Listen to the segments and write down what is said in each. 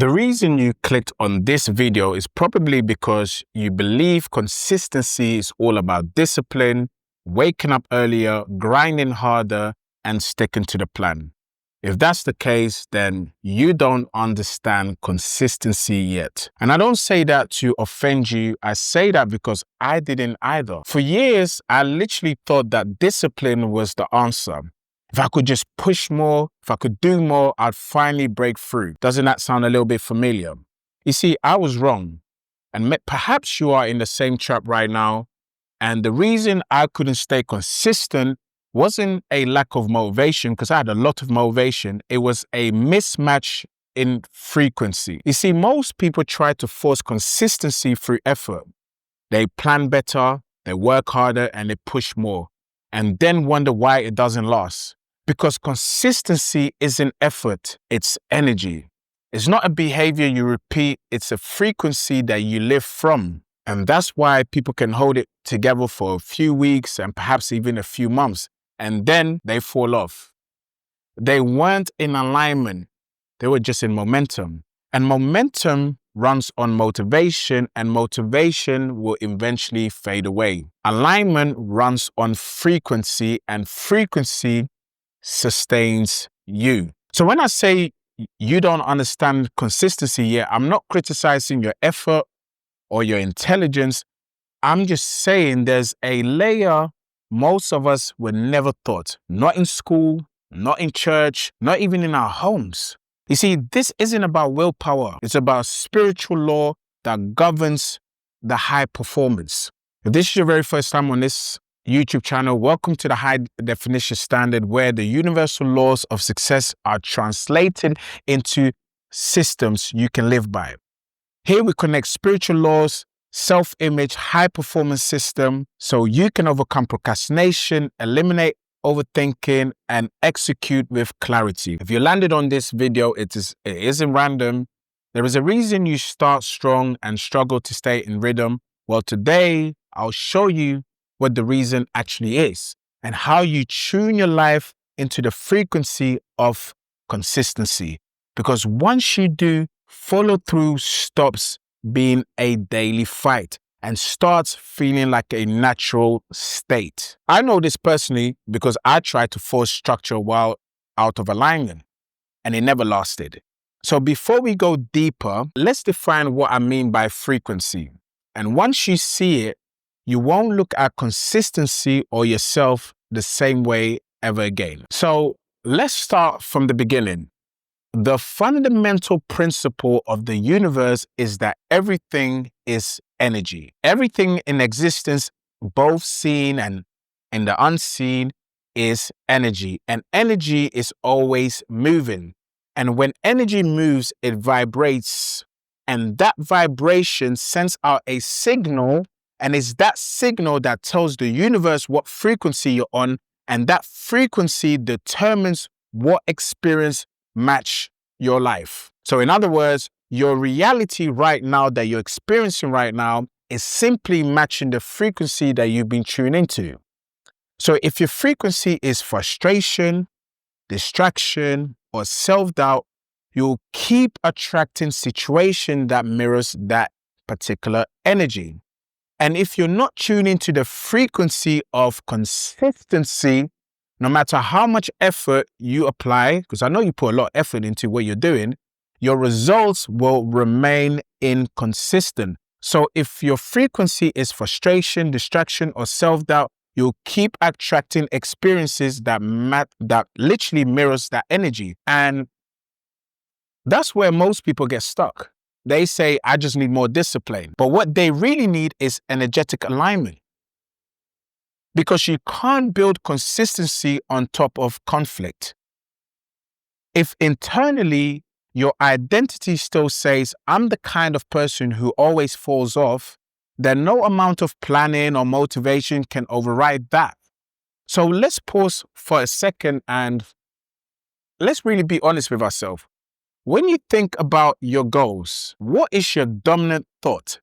The reason you clicked on this video is probably because you believe consistency is all about discipline, waking up earlier, grinding harder, and sticking to the plan. If that's the case, then you don't understand consistency yet. And I don't say that to offend you. I say that because I didn't either. For years, I literally thought that discipline was the answer. If I could just push more, if I could do more, I'd finally break through. Doesn't that sound a little bit familiar? You see, I was wrong. And perhaps you are in the same trap right now. And the reason I couldn't stay consistent wasn't a lack of motivation, because I had a lot of motivation. It was a mismatch in frequency. You see, most people try to force consistency through effort. They plan better, they work harder, and they push more, and then wonder why it doesn't last. Because consistency isn't effort, it's energy. It's not a behavior you repeat, it's a frequency that you live from. And that's why people can hold it together for a few weeks and perhaps even a few months, and then they fall off. They weren't in alignment, they were just in momentum. And momentum runs on motivation, and motivation will eventually fade away. Alignment runs on frequency, and frequency sustains you. So when I say you don't understand consistency yet, I'm not criticizing your effort or your intelligence. I'm just saying there's a layer most of us were never taught. Not in school, not in church, not even in our homes. You see, this isn't about willpower. It's about spiritual law that governs the high performance. If this is your very first time on this YouTube channel, welcome to the High Definition Standard, where the universal laws of success are translated into systems you can live by. Here we connect spiritual laws, self-image, high-performance system, so you can overcome procrastination, eliminate overthinking, and execute with clarity. If you landed on this video, it isn't random. There is a reason you start strong and struggle to stay in rhythm. Well, today, I'll show you what the reason actually is and how you tune your life into the frequency of consistency. Because once you do, follow through stops being a daily fight and starts feeling like a natural state. I know this personally because I tried to force structure while out of alignment, and it never lasted. So before we go deeper, let's define what I mean by frequency. And once you see it, you won't look at consistency or yourself the same way ever again. So let's start from the beginning. The fundamental principle of the universe is that everything is energy. Everything in existence, both seen and in the unseen, is energy. And energy is always moving. And when energy moves, it vibrates. And that vibration sends out a signal. And it's that signal that tells the universe what frequency you're on. And that frequency determines what experience match your life. So in other words, your reality right now that you're experiencing right now is simply matching the frequency that you've been tuned into. So if your frequency is frustration, distraction, or self-doubt, you'll keep attracting situations that mirrors that particular energy. And if you're not tuned into the frequency of consistency, no matter how much effort you apply, because I know you put a lot of effort into what you're doing, your results will remain inconsistent. So if your frequency is frustration, distraction, or self-doubt, you'll keep attracting experiences that literally mirrors that energy. And that's where most people get stuck. They say, I just need more discipline. But what they really need is energetic alignment. Because you can't build consistency on top of conflict. If internally your identity still says, I'm the kind of person who always falls off, then no amount of planning or motivation can override that. So let's pause for a second and let's really be honest with ourselves. When you think about your goals, what is your dominant thought?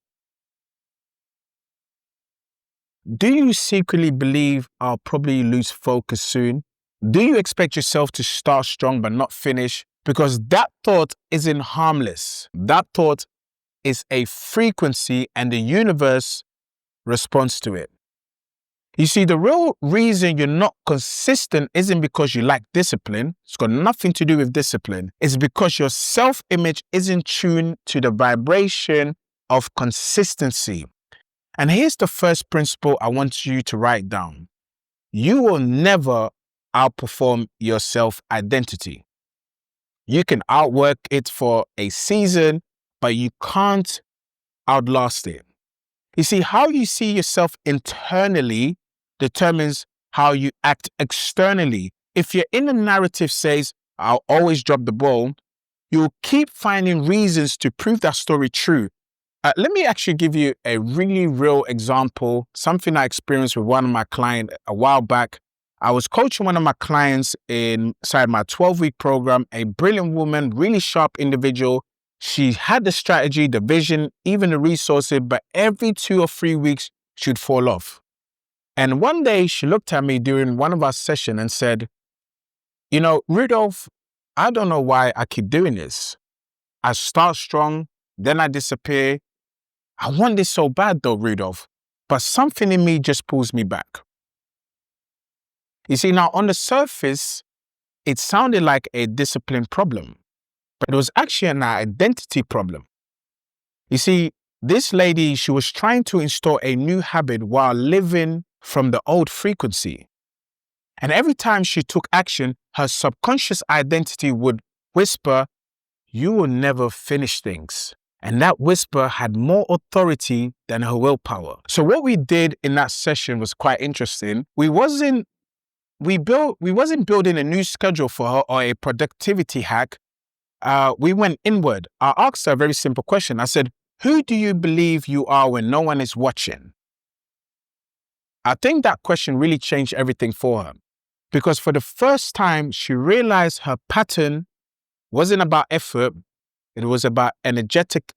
Do you secretly believe I'll probably lose focus soon? Do you expect yourself to start strong but not finish? Because that thought isn't harmless. That thought is a frequency and the universe responds to it. You see, the real reason you're not consistent isn't because you lack discipline. It's got nothing to do with discipline. It's because your self-image isn't tuned to the vibration of consistency. And here's the first principle I want you to write down. You will never outperform your self-identity. You can outwork it for a season, but you can't outlast it. You see, how you see yourself internally determines how you act externally. If your inner narrative says, I'll always drop the ball, you'll keep finding reasons to prove that story true. Let me actually give you a really real example, something I experienced with one of my clients a while back. I was coaching one of my clients inside my 12-week program, a brilliant woman, really sharp individual. She had the strategy, the vision, even the resources, but every 2 or 3 weeks, she'd fall off. And one day she looked at me during one of our sessions and said, you know, Rudolph, I don't know why I keep doing this. I start strong, then I disappear. I want this so bad though, Rudolph, but something in me just pulls me back. You see, now on the surface, it sounded like a discipline problem, but it was actually an identity problem. You see, this lady, she was trying to install a new habit while living from the old frequency. And every time she took action, her subconscious identity would whisper, you will never finish things. And that whisper had more authority than her willpower. So what we did in that session was quite interesting. We wasn't building a new schedule for her or a productivity hack. We went inward. I asked her a very simple question. I said, who do you believe you are when no one is watching? I think that question really changed everything for her, because for the first time, she realized her pattern wasn't about effort. It was about energetic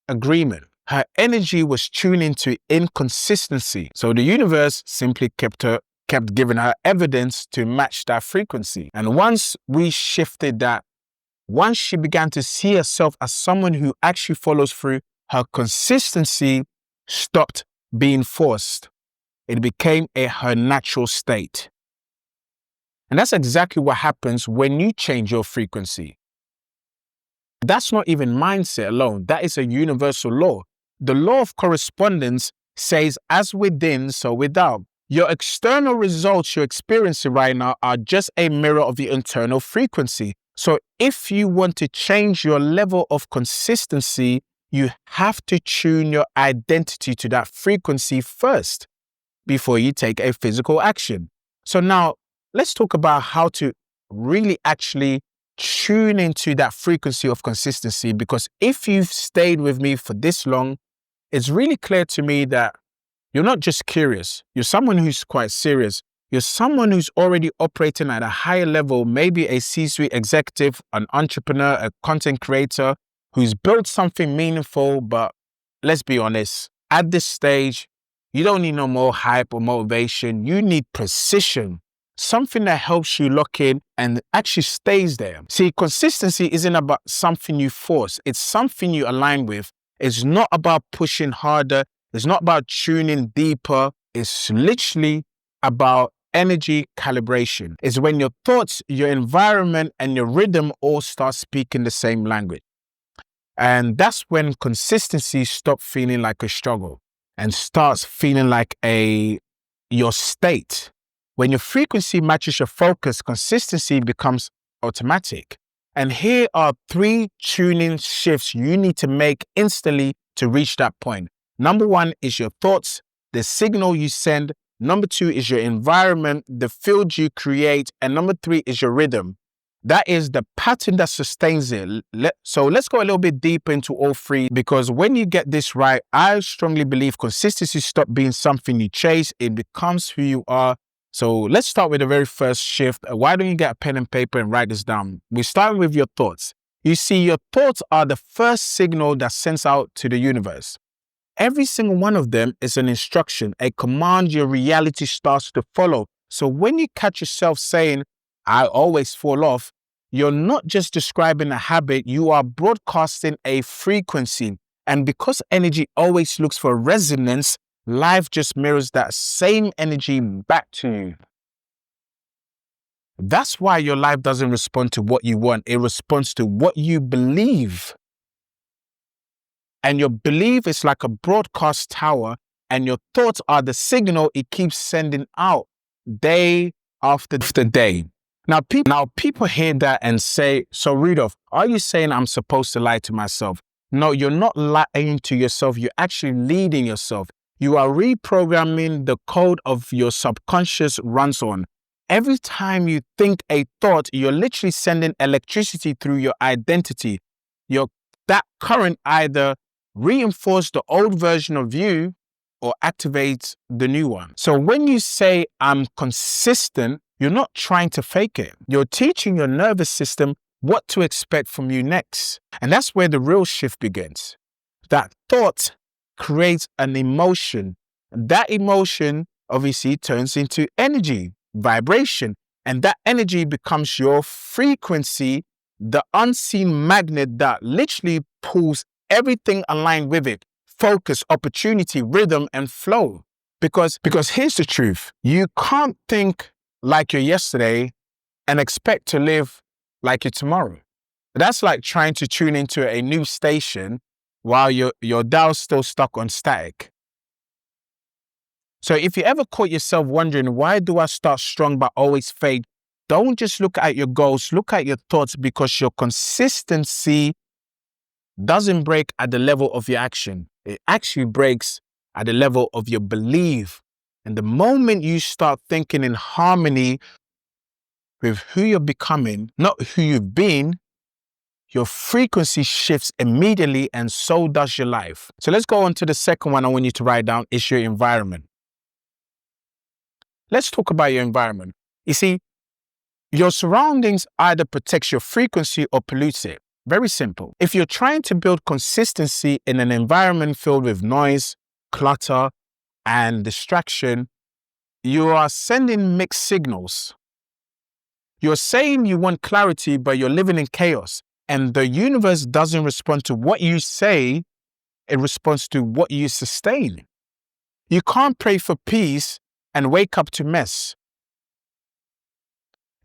agreement. Her energy was tuned into inconsistency. So the universe simply kept giving her evidence to match that frequency. And once we shifted that, once she began to see herself as someone who actually follows through, her consistency stopped being forced. It became her natural state. And that's exactly what happens when you change your frequency. That's not even mindset alone. That is a universal law. The law of correspondence says, as within, so without. Your external results you're experiencing right now are just a mirror of the internal frequency. So if you want to change your level of consistency, you have to tune your identity to that frequency first before you take a physical action. So now let's talk about how to really actually tune into that frequency of consistency, because if you've stayed with me for this long, it's really clear to me that you're not just curious. You're someone who's quite serious. You're someone who's already operating at a higher level, maybe a C-suite executive, an entrepreneur, a content creator who's built something meaningful. But let's be honest, at this stage, you don't need no more hype or motivation. You need precision, something that helps you lock in and actually stays there. See, consistency isn't about something you force. It's something you align with. It's not about pushing harder. It's not about tuning deeper. It's literally about energy calibration. It's when your thoughts, your environment, and your rhythm all start speaking the same language. And that's when consistency stops feeling like a struggle and starts feeling like your state. When your frequency matches your focus, consistency becomes automatic. And here are 3 tuning shifts you need to make instantly to reach that point. Number 1 is your thoughts, the signal you send. Number 2 is your environment, the field you create. And number 3 is your rhythm. That is the pattern that sustains it. So let's go a little bit deeper into all 3, because when you get this right, I strongly believe consistency stops being something you chase. It becomes who you are. So let's start with the very first shift. Why don't you get a pen and paper and write this down? We start with your thoughts. You see, your thoughts are the first signal that sends out to the universe. Every single one of them is an instruction, a command your reality starts to follow. So when you catch yourself saying, I always fall off, You're not just describing a habit, you are broadcasting a frequency. And because energy always looks for resonance, life just mirrors that same energy back to you. That's why your life doesn't respond to what you want. It responds to what you believe. And your belief is like a broadcast tower, and your thoughts are the signal it keeps sending out day after day. Now people hear that and say, so Rudolph, are you saying I'm supposed to lie to myself? No, you're not lying to yourself. You're actually leading yourself. You are reprogramming the code of your subconscious runs on. Every time you think a thought, you're literally sending electricity through your identity. That current either reinforces the old version of you or activates the new one. So when you say, I'm consistent, you're not trying to fake it. You're teaching your nervous system what to expect from you next. And that's where the real shift begins. That thought creates an emotion. That emotion obviously turns into energy, vibration, and that energy becomes your frequency, the unseen magnet that literally pulls everything aligned with it: focus, opportunity, rhythm, and flow. Because here's the truth. You can't think like you're yesterday and expect to live like you're tomorrow. That's like trying to tune into a new station while your dial's still stuck on static. So if you ever caught yourself wondering, why do I start strong but always fade? Don't just look at your goals, look at your thoughts, because your consistency doesn't break at the level of your action. It actually breaks at the level of your belief. And the moment you start thinking in harmony with who you're becoming, not who you've been, your frequency shifts immediately, and so does your life. So let's go on to the second one I want you to write down, is your environment. Let's talk about your environment. You see, your surroundings either protects your frequency or pollutes it. Very simple. If you're trying to build consistency in an environment filled with noise, clutter, and distraction, you are sending mixed signals. You're saying you want clarity, but you're living in chaos. And the universe doesn't respond to what you say, it responds to what you sustain. You can't pray for peace and wake up to mess.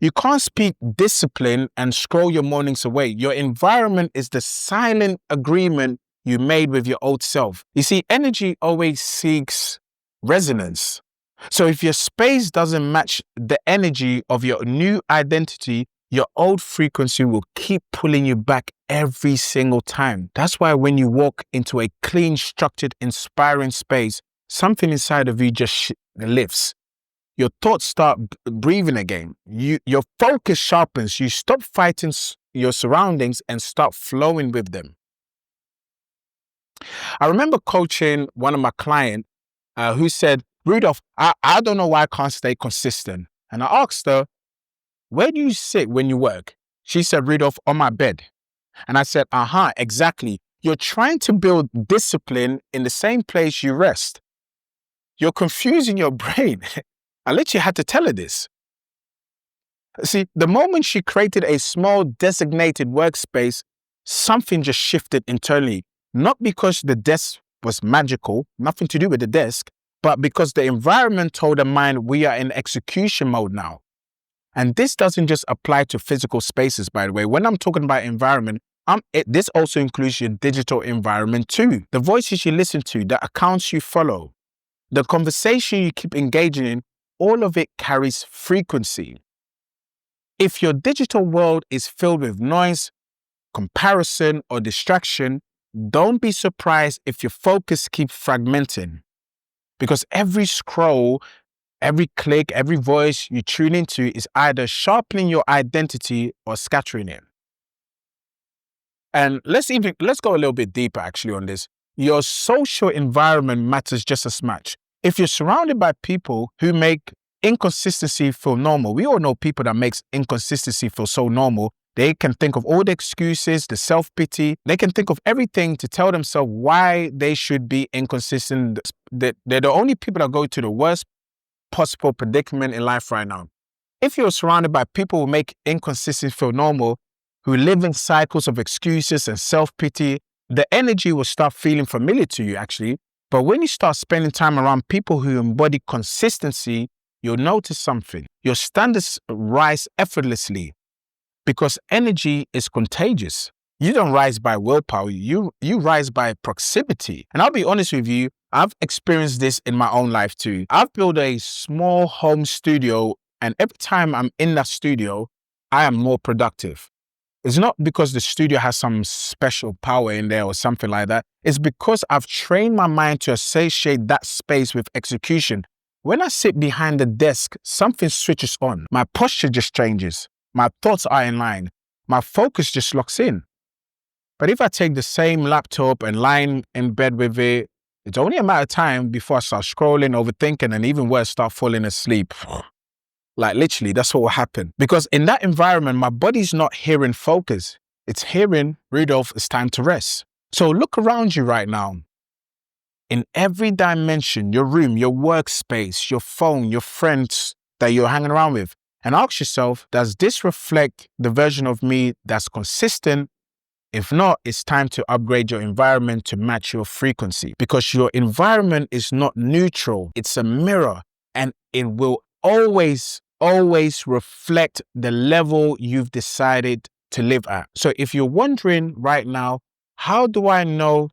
You can't speak discipline and scroll your mornings away. Your environment is the silent agreement you made with your old self. You see, energy always seeks resonance. So if your space doesn't match the energy of your new identity, your old frequency will keep pulling you back every single time. That's why when you walk into a clean, structured, inspiring space, something inside of you just lifts. Your thoughts start breathing again. Your focus sharpens. You stop fighting your surroundings and start flowing with them. I remember coaching one of my clients who said, Rudolph, I don't know why I can't stay consistent. And I asked her, where do you sit when you work? She said, Rudolph, on my bed. And I said, exactly. You're trying to build discipline in the same place you rest. You're confusing your brain. I literally had to tell her this. See, the moment she created a small designated workspace, something just shifted internally. Not because the desk was magical, nothing to do with the desk, but because the environment told her mind, we are in execution mode now. And this doesn't just apply to physical spaces, by the way. When I'm talking about environment, this also includes your digital environment too. The voices you listen to, the accounts you follow, the conversation you keep engaging in, all of it carries frequency. If your digital world is filled with noise, comparison, or distraction, don't be surprised if your focus keeps fragmenting. Because every scroll, every click, every voice you tune into is either sharpening your identity or scattering it. And let's go a little bit deeper actually on this. Your social environment matters just as much. If you're surrounded by people who make inconsistency feel normal, we all know people that makes inconsistency feel so normal. They can think of all the excuses, the self-pity. They can think of everything to tell themselves why they should be inconsistent. They're the only people that go to the worst possible predicament in life right now. If you're surrounded by people who make inconsistency feel normal, who live in cycles of excuses and self-pity, the energy will start feeling familiar to you, actually. But when you start spending time around people who embody consistency, you'll notice something. Your standards rise effortlessly because energy is contagious. You don't rise by willpower, you rise by proximity. And I'll be honest with you, I've experienced this in my own life too. I've built a small home studio, and every time I'm in that studio, I am more productive. It's not because the studio has some special power in there or something like that. It's because I've trained my mind to associate that space with execution. When I sit behind the desk, something switches on. My posture just changes. My thoughts are in line. My focus just locks in. But if I take the same laptop and lie in bed with it, it's only a matter of time before I start scrolling, overthinking, and even worse, start falling asleep. Like literally, that's what will happen. Because in that environment, my body's not hearing focus. It's hearing, Rudolph, it's time to rest. So look around you right now. In every dimension, your room, your workspace, your phone, your friends that you're hanging around with, and ask yourself, does this reflect the version of me that's consistent? If not, it's time to upgrade your environment to match your frequency, because your environment is not neutral. It's a mirror, and it will always reflect the level you've decided to live at. So if you're wondering right now, how do I know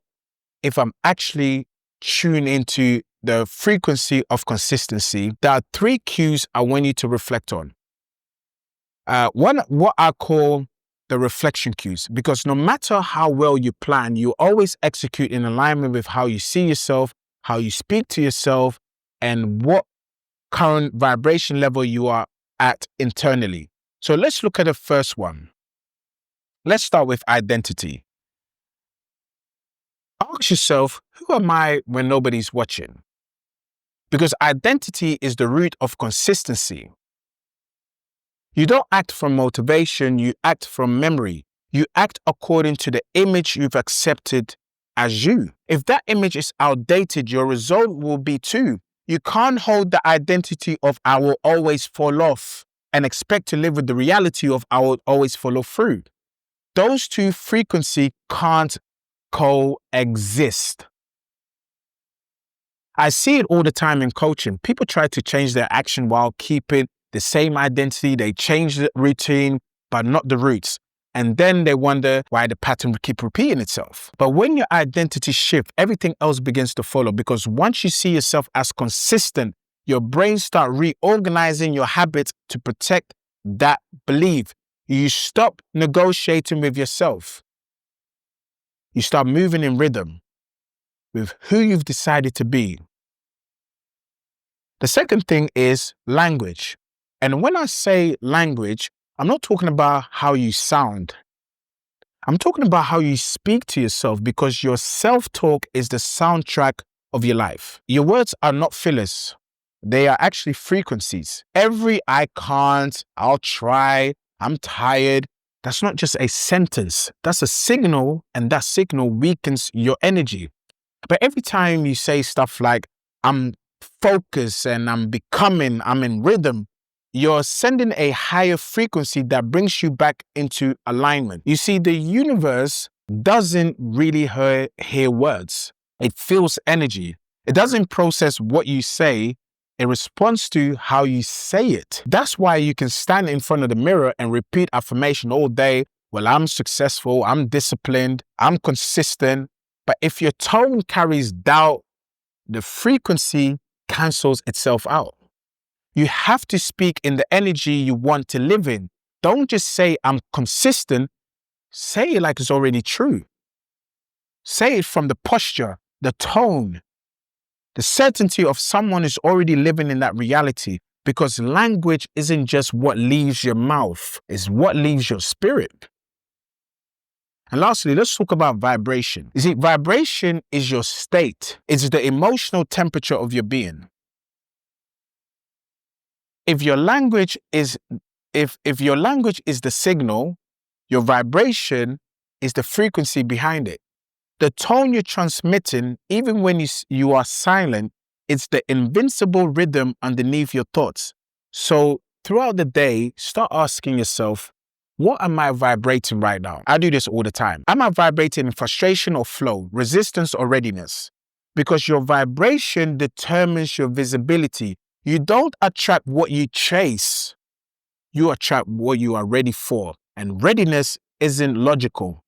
if I'm actually tuned into the frequency of consistency? There are 3 cues I want you to reflect on. One, what I call the reflection cues, because no matter how well you plan, you always execute in alignment with how you see yourself, how you speak to yourself, and what current vibration level you are at internally. So let's look at the first one. Let's start with identity. Ask yourself, who am I when nobody's watching? Because identity is the root of consistency. You don't act from motivation, you act from memory. You act according to the image you've accepted as you. If that image is outdated, your result will be too. You can't hold the identity of I will always fall off and expect to live with the reality of I will always follow through. Those two frequencies can't coexist. I see it all the time in coaching. People try to change their action while keeping the same identity. They change the routine, but not the roots. And then they wonder why the pattern keeps repeating itself. But when your identity shifts, everything else begins to follow, because once you see yourself as consistent, your brain starts reorganizing your habits to protect that belief. You stop negotiating with yourself. You start moving in rhythm with who you've decided to be. The second thing is language. And when I say language, I'm not talking about how you sound. I'm talking about how you speak to yourself, because your self-talk is the soundtrack of your life. Your words are not fillers. They are actually frequencies. Every I can't, I'll try, I'm tired, that's not just a sentence. That's a signal, and that signal weakens your energy. But every time you say stuff like, I'm focused and I'm becoming, I'm in rhythm, you're sending a higher frequency that brings you back into alignment. You see, the universe doesn't really hear words. It feels energy. It doesn't process what you say. It responds to how you say it. That's why you can stand in front of the mirror and repeat affirmation all day. Well, I'm successful, I'm disciplined, I'm consistent. But if your tone carries doubt, the frequency cancels itself out. You have to speak in the energy you want to live in. Don't just say, I'm consistent. Say it like it's already true. Say it from the posture, the tone, the certainty of someone who's already living in that reality. Because language isn't just what leaves your mouth, it's what leaves your spirit. And lastly, let's talk about vibration. You see, vibration is your state. It's the emotional temperature of your being. If your language is the signal, your vibration is the frequency behind it. The tone you're transmitting, even when you are silent, it's the invincible rhythm underneath your thoughts. So throughout the day, start asking yourself, what am I vibrating right now? I do this all the time. Am I vibrating in frustration or flow, resistance or readiness? Because your vibration determines your visibility. You don't attract what you chase. You attract what you are ready for. And readiness isn't logical.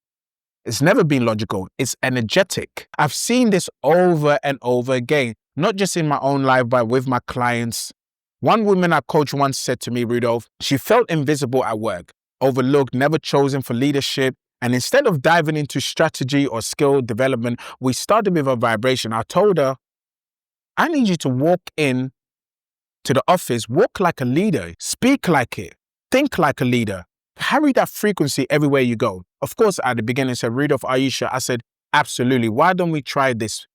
It's never been logical. It's energetic. I've seen this over and over again, not just in my own life, but with my clients. One woman I coached once said to me, Rudolph, she felt invisible at work, overlooked, never chosen for leadership. And instead of diving into strategy or skill development, we started with a vibration. I told her, I need you to walk in to the office, walk like a leader, speak like it, think like a leader, carry that frequency everywhere you go. Of course, at the beginning, I said, Rudolph, are you sure? I said, absolutely. Why don't we try this?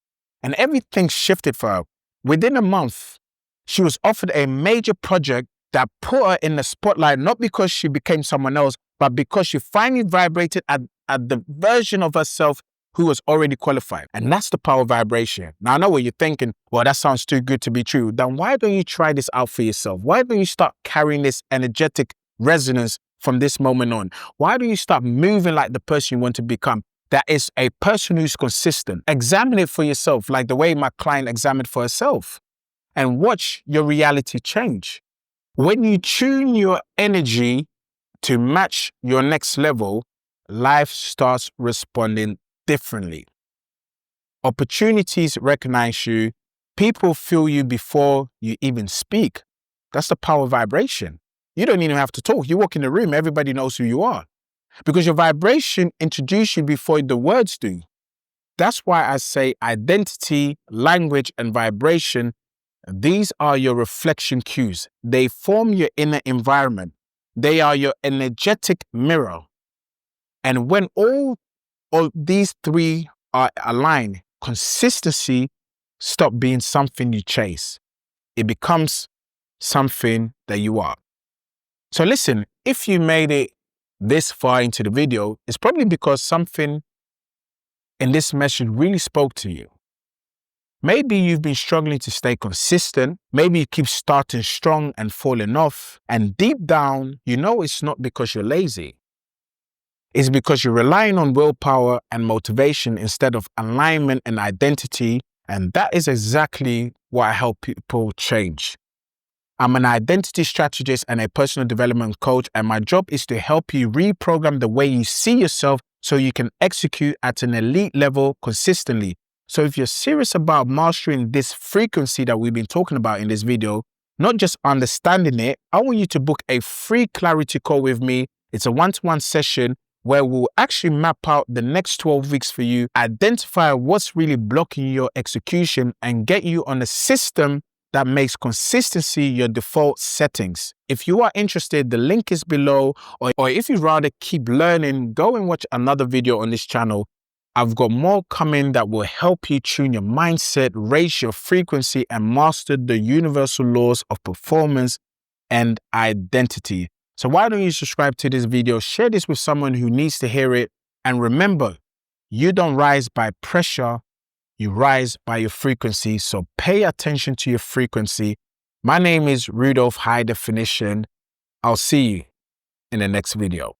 And everything shifted for her. Within a month, she was offered a major project that put her in the spotlight, not because she became someone else, but because she finally vibrated at the version of herself who was already qualified. And that's the power of vibration. Now, I know what you're thinking, well, that sounds too good to be true. Then why don't you try this out for yourself? Why don't you start carrying this energetic resonance from this moment on? Why don't you start moving like the person you want to become? That is a person who's consistent. Examine it for yourself, like the way my client examined for herself, and watch your reality change. When you tune your energy to match your next level, life starts responding differently. Opportunities recognize you. People feel you before you even speak. That's the power of vibration. You don't even have to talk. You walk in the room, everybody knows who you are. Because your vibration introduces you before the words do. That's why I say identity, language, and vibration, these are your reflection cues. They form your inner environment. They are your energetic mirror. And when all these three are aligned, consistency stops being something you chase. It becomes something that you are. So listen, if you made it this far into the video, it's probably because something in this message really spoke to you. Maybe you've been struggling to stay consistent. Maybe you keep starting strong and falling off. And deep down, you know it's not because you're lazy. It's because you're relying on willpower and motivation instead of alignment and identity. And that is exactly what I help people change. I'm an identity strategist and a personal development coach, and my job is to help you reprogram the way you see yourself so you can execute at an elite level consistently. So if you're serious about mastering this frequency that we've been talking about in this video, not just understanding it, I want you to book a free clarity call with me. It's a one-to-one session where we'll actually map out the next 12 weeks for you, identify what's really blocking your execution, and get you on a system that makes consistency your default settings. If you are interested, the link is below, or if you'd rather keep learning, go and watch another video on this channel. I've got more coming that will help you tune your mindset, raise your frequency, and master the universal laws of performance and identity. So why don't you subscribe to this video, share this with someone who needs to hear it, and remember, you don't rise by pressure, you rise by your frequency. So pay attention to your frequency. My name is Rudolph High Definition. I'll see you in the next video.